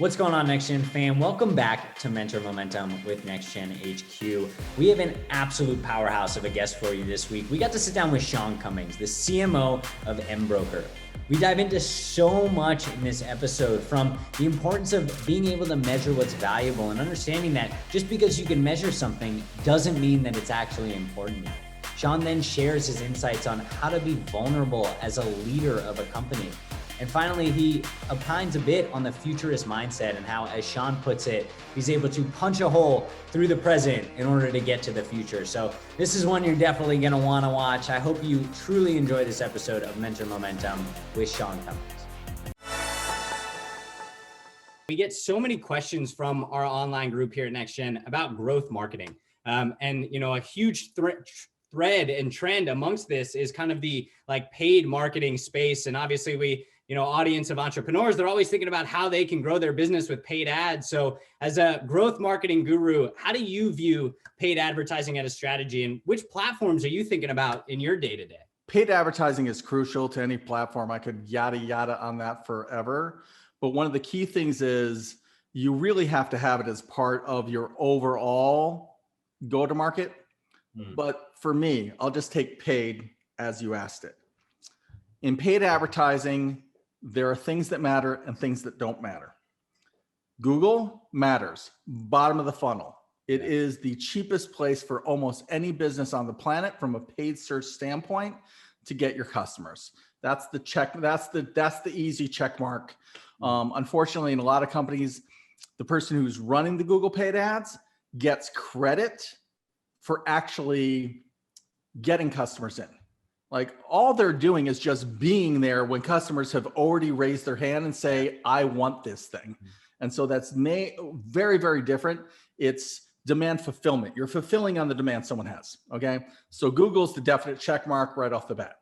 What's going on, Next Gen fam? Welcome back to Mentor Momentum with Next Gen HQ. We have an absolute powerhouse of a guest for you this week. We got to sit down with X Cummings, the CMO of Embroker. We dive into so much in this episode, from the importance of being able to measure what's valuable and understanding that just because you can measure something doesn't mean that it's actually important. X then shares his insights on how to be vulnerable as a leader of a company. And finally, he opines a bit on the futurist mindset and how, as X puts it, he's able to punch a hole through the present in order to get to the future. So this is one you're definitely going to want to watch. I hope you truly enjoy this episode of Mentor Momentum with X Cummings. We get so many questions from our online group here at Next Gen about growth marketing. A huge thread and trend amongst this is kind of the paid marketing space. And obviously we, audience of entrepreneurs, they're always thinking about how they can grow their business with paid ads. So as a growth marketing guru, how do you view paid advertising as a strategy, and which platforms are you thinking about in your day-to-day? Paid advertising is crucial to any platform. I could yada on that forever. But one of the key things is you really have to have it as part of your overall go-to-market. But for me, I'll just take paid as you asked it. In paid advertising, there are things that matter and things that don't matter. Google matters, bottom of the funnel. It is the cheapest place for almost any business on the planet from a paid search standpoint to get your customers. That's the check. That's the easy check mark. Unfortunately, in a lot of companies, the person who's running the Google paid ads gets credit for actually getting customers in. All they're doing is just being there when customers have already raised their hand and say, I want this thing. And so that's very, very different. It's demand fulfillment. You're fulfilling on the demand someone has, okay? So Google's the definite check mark right off the bat.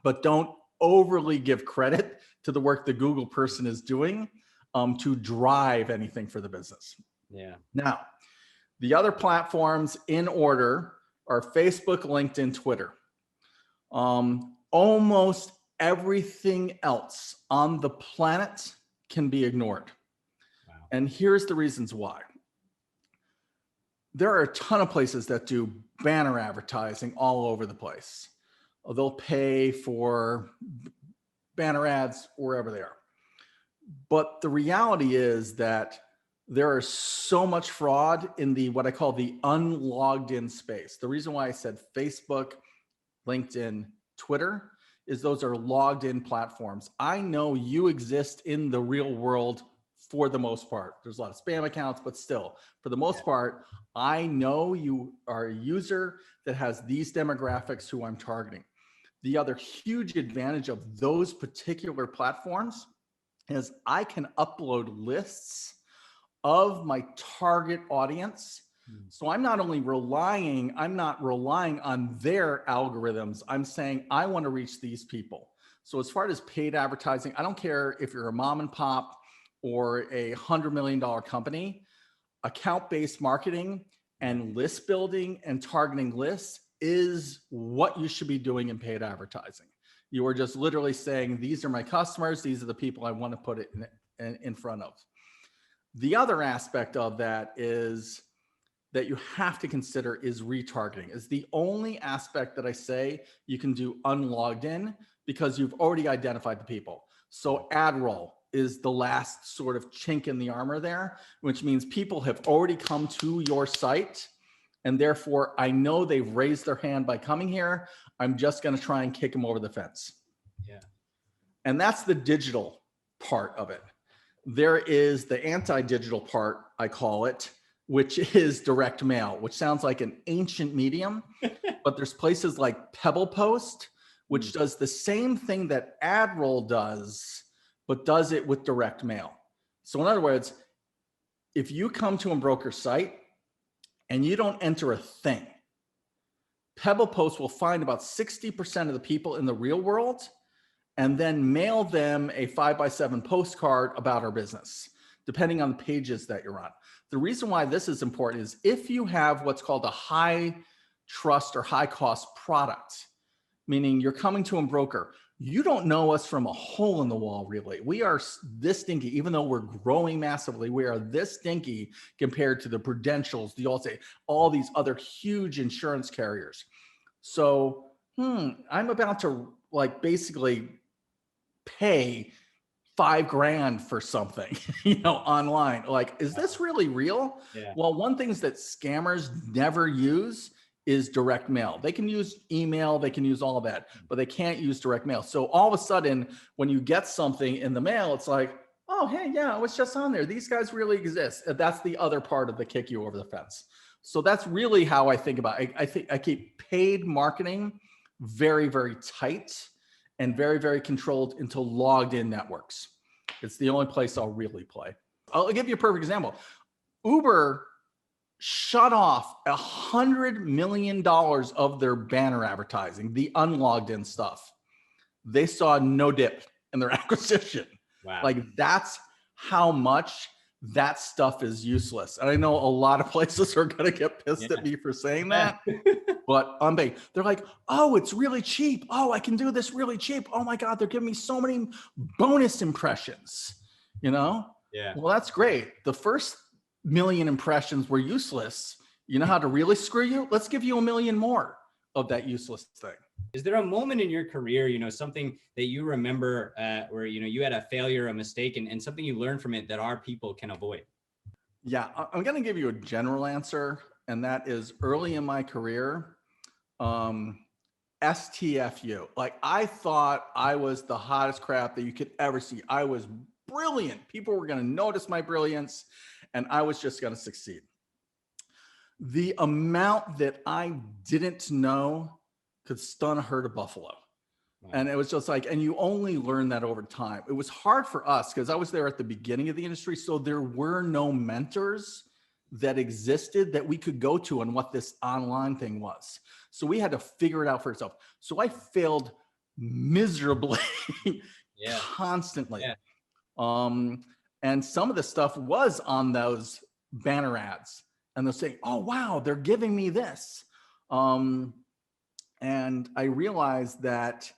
But don't overly give credit to the work the Google person is doing to drive anything for the business. Yeah. Now, the other platforms in order are Facebook, LinkedIn, Twitter. Almost everything else on the planet can be ignored. Wow. And here's the reasons why. There are a ton of places that do banner advertising all over the place. They'll pay for banner ads wherever they are. But the reality is that there is so much fraud in what I call the unlogged in space. The reason why I said Facebook, LinkedIn, Twitter is those are logged in platforms. I know you exist in the real world for the most part. There's a lot of spam accounts, but still, for the most part, I know you are a user that has these demographics who I'm targeting. The other huge advantage of those particular platforms is I can upload lists of my target audience. So I'm not relying on their algorithms. I'm saying I want to reach these people. So as far as paid advertising, I don't care if you're a mom and pop or a $100 million company, account-based marketing and list building and targeting lists is what you should be doing in paid advertising. You are just literally saying, these are my customers. These are the people I want to put it in front of. The other aspect of that is that you have to consider is retargeting. Is the only aspect that I say you can do unlogged in because you've already identified the people. So ad roll is the last sort of chink in the armor there, which means people have already come to your site and therefore I know they've raised their hand by coming here. I'm just gonna try and kick them over the fence. Yeah. And that's the digital part of it. There is the anti-digital part, I call it, which is direct mail, which sounds like an ancient medium, but there's places like Pebble Post, which does the same thing that AdRoll does, but does it with direct mail. So in other words, if you come to Embroker's site and you don't enter a thing, Pebble Post will find about 60% of the people in the real world and then mail them a 5x7 postcard about our business, depending on the pages that you're on. The reason why this is important is if you have what's called a high trust or high cost product, meaning you're coming to Embroker, You don't know us from a hole in the wall, really. We are this stinky, even though we're growing massively. We are this stinky compared to the Prudentials, the Allstate, all these other huge insurance carriers. So, I'm about to like basically pay $5,000 for something, online. Like, is this really real? Yeah. Well, one thing that scammers never use is direct mail. They can use email, they can use all of that, but they can't use direct mail. So all of a sudden, when you get something in the mail, it's like, oh, hey, yeah, it was just on there. These guys really exist. And that's the other part of the kick you over the fence. So that's really how I think about it. I think I keep paid marketing very, very tight and very, very controlled into logged in networks. It's the only place I'll really play. I'll give you a perfect example. Uber shut off $100 million of their banner advertising, the unlogged in stuff. They saw no dip in their acquisition. Wow. Like, that's how much that stuff is useless. And I know a lot of places are going to get pissed at me for saying that, but they're like, oh, it's really cheap. Oh, I can do this really cheap. Oh my God, they're giving me so many bonus impressions, Yeah. Well, that's great. The first million impressions were useless. You know how to really screw you? Let's give you 1 million more of that useless thing. Is there a moment in your career, something that you remember where, you had a failure, a mistake, and something you learned from it that our people can avoid? Yeah, I'm going to give you a general answer. And that is, early in my career, STFU. Like, I thought I was the hottest crap that you could ever see. I was brilliant. People were going to notice my brilliance, and I was just going to succeed. The amount that I didn't know could stun a herd of buffalo. Wow. And it was just like, and you only learn that over time. It was hard for us because I was there at the beginning of the industry. So there were no mentors that existed that we could go to on what this online thing was. So we had to figure it out for ourselves. So I failed miserably constantly. Yeah. And some of the stuff was on those banner ads, and they're saying, oh, wow, they're giving me this. And I realized that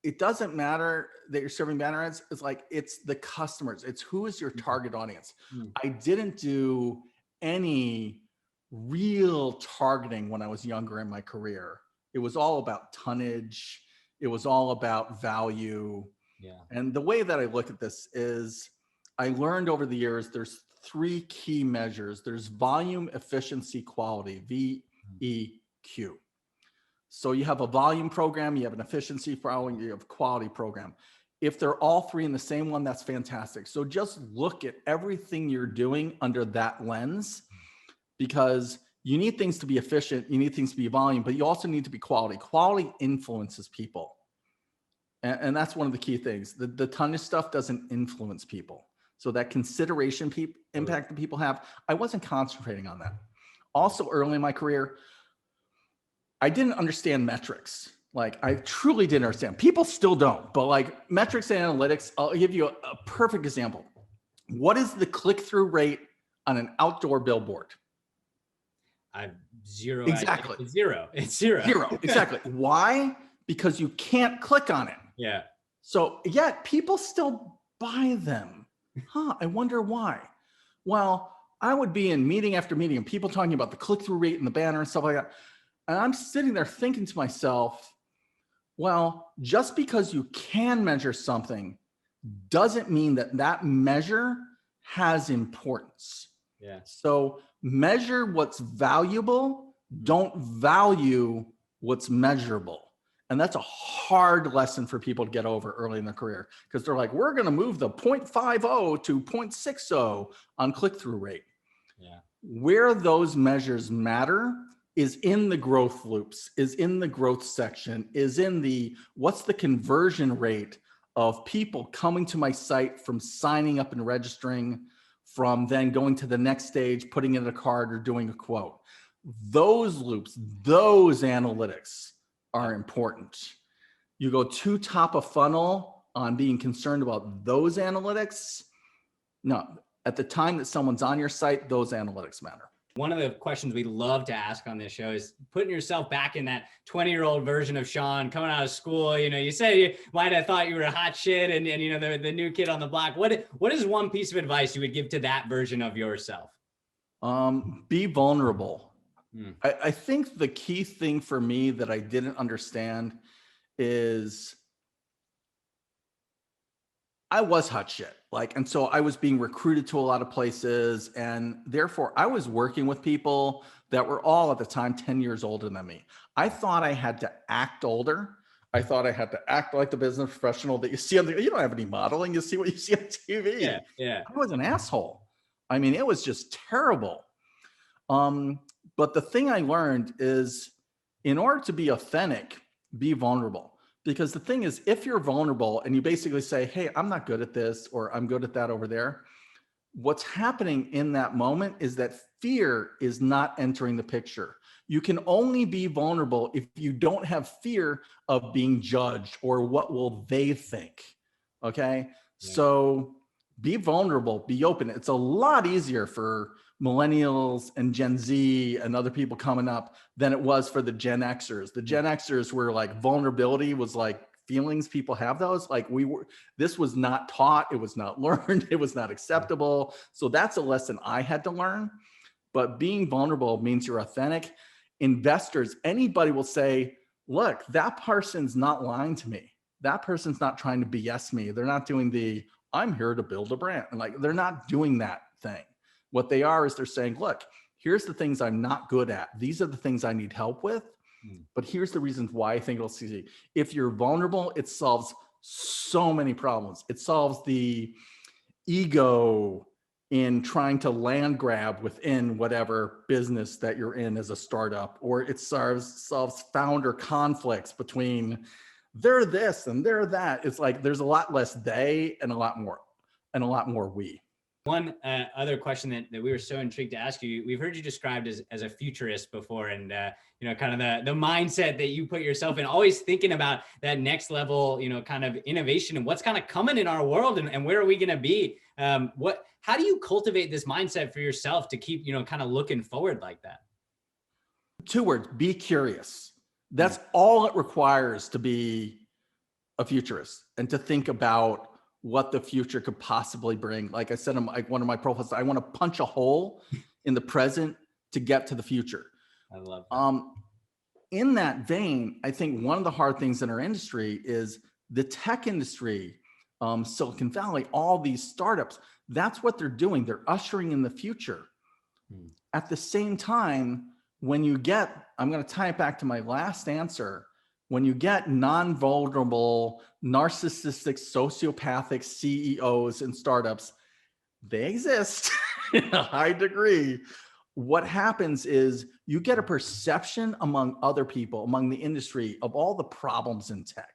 it doesn't matter that you're serving banner ads. It's like, it's the customers. It's who is your target audience. I didn't do any real targeting when I was younger in my career. It was all about tonnage. It was all about value. Yeah. And the way that I look at this is, I learned over the years, there's 3 key measures. There's volume, efficiency, quality, VEQ. So you have a volume program, you have an efficiency program, you have a quality program. If they're all 3 in the same one, that's fantastic. So just look at everything you're doing under that lens, because you need things to be efficient, you need things to be volume, but you also need to be quality. Quality influences people. And that's one of the key things. The tonnage stuff doesn't influence people. So that consideration impact that people have, I wasn't concentrating on that. Also, early in my career, I didn't understand metrics. Like, I truly didn't understand. People still don't, but like metrics and analytics, I'll give you a perfect example. What is the click-through rate on an outdoor billboard? Zero. Exactly. It's zero. It's zero. Zero. Exactly. Why? Because you can't click on it. Yeah. So yet people still buy them. I wonder why. Well, I would be in meeting after meeting and people talking about the click-through rate and the banner and stuff like that. And I'm sitting there thinking to myself, well, just because you can measure something doesn't mean that that measure has importance. Yeah. So measure what's valuable, don't value what's measurable. And that's a hard lesson for people to get over early in their career, because they're like, we're going to move the 0.50 to 0.60 on click-through rate. Yeah. Where those measures matter is in the growth loops, is in the growth section, is in the, what's the conversion rate of people coming to my site from signing up and registering, from then going to the next stage, putting in a card or doing a quote. Those loops, those analytics are important. You go too top of funnel on being concerned about those analytics. No, at the time that someone's on your site, those analytics matter. One of the questions we love to ask on this show is putting yourself back in that 20-year-old version of Sean coming out of school. You said you might have thought you were a hot shit and the new kid on the block. What is one piece of advice you would give to that version of yourself? Be vulnerable. I think the key thing for me that I didn't understand is I was hot shit. And so I was being recruited to a lot of places, and therefore I was working with people that were all at the time 10 years older than me. I thought I had to act older. I thought I had to act like the business professional that you see on you don't have any modeling. You see what you see on TV. Yeah. I was an asshole. I mean, it was just terrible. But the thing I learned is, in order to be authentic, be vulnerable. Because the thing is, if you're vulnerable and you basically say, hey, I'm not good at this, or I'm good at that over there, what's happening in that moment is that fear is not entering the picture. You can only be vulnerable if you don't have fear of being judged or what will they think. Okay. Yeah. So be vulnerable, be open. It's a lot easier for millennials and Gen Z and other people coming up than it was for the Gen Xers. The Gen Xers were vulnerability was feelings people have those. This was not taught. It was not learned. It was not acceptable. So that's a lesson I had to learn. But being vulnerable means you're authentic. Investors, anybody will say, look, that person's not lying to me. That person's not trying to BS me. They're not doing I'm here to build a brand. And they're not doing that thing. What they are is they're saying, look, here's the things I'm not good at. These are the things I need help with. But here's the reasons why I think it'll succeed. If you're vulnerable, it solves so many problems. It solves the ego in trying to land grab within whatever business that you're in as a startup, or it solves founder conflicts between they're this and they're that. It's there's a lot less they and a lot more we. One other question that we were so intrigued to ask you, we've heard you described as a futurist before, and kind of the mindset that you put yourself in, always thinking about that next level, kind of innovation and what's kind of coming in our world and where are we going to be? How do you cultivate this mindset for yourself to keep, kind of looking forward like that? 2 words, be curious. That's all it requires to be a futurist and to think about what the future could possibly bring. Like I said, one of my profiles, I want to punch a hole in the present to get to the future. I love that. In that vein, I think one of the hard things in our industry is the tech industry, Silicon Valley, all these startups, that's what they're doing. They're ushering in the future. At the same time, when you get, I'm going to tie it back to my last answer, when you get non-vulnerable, narcissistic, sociopathic CEOs and startups, they exist in a high degree. What happens is you get a perception among other people, among the industry, of all the problems in tech,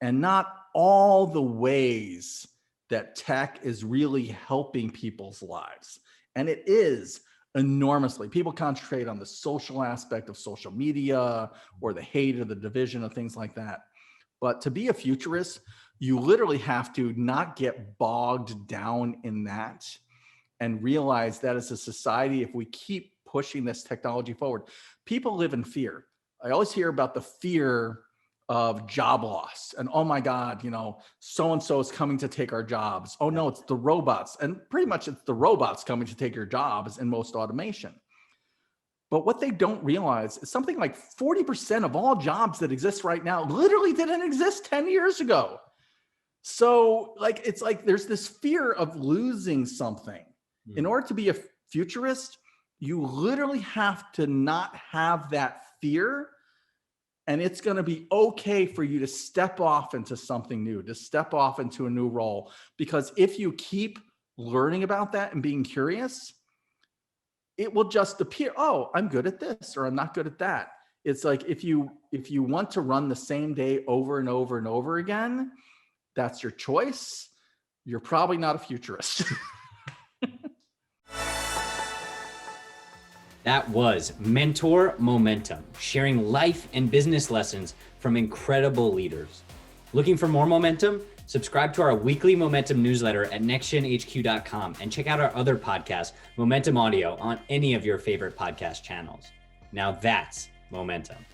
and not all the ways that tech is really helping people's lives. And it is enormously. People concentrate on the social aspect of social media or the hate or the division of things like that. But to be a futurist, you literally have to not get bogged down in that and realize that as a society, if we keep pushing this technology forward, people live in fear. I always hear about the fear of job loss and, oh my God, so-and-so is coming to take our jobs. Oh no, it's the robots. And pretty much it's the robots coming to take your jobs in most automation. But what they don't realize is something like 40% of all jobs that exist right now literally didn't exist 10 years ago. So it's there's this fear of losing something. In order to be a futurist, you literally have to not have that fear. And it's going to be okay for you to step off into something new, to step off into a new role. Because if you keep learning about that and being curious, it will just appear, oh, I'm good at this, or I'm not good at that. It's if you want to run the same day over and over and over again, that's your choice. You're probably not a futurist. That was Mentor Momentum, sharing life and business lessons from incredible leaders. Looking for more momentum? Subscribe to our weekly Momentum newsletter at nextgenhq.com and check out our other podcast, Momentum Audio, on any of your favorite podcast channels. Now that's momentum.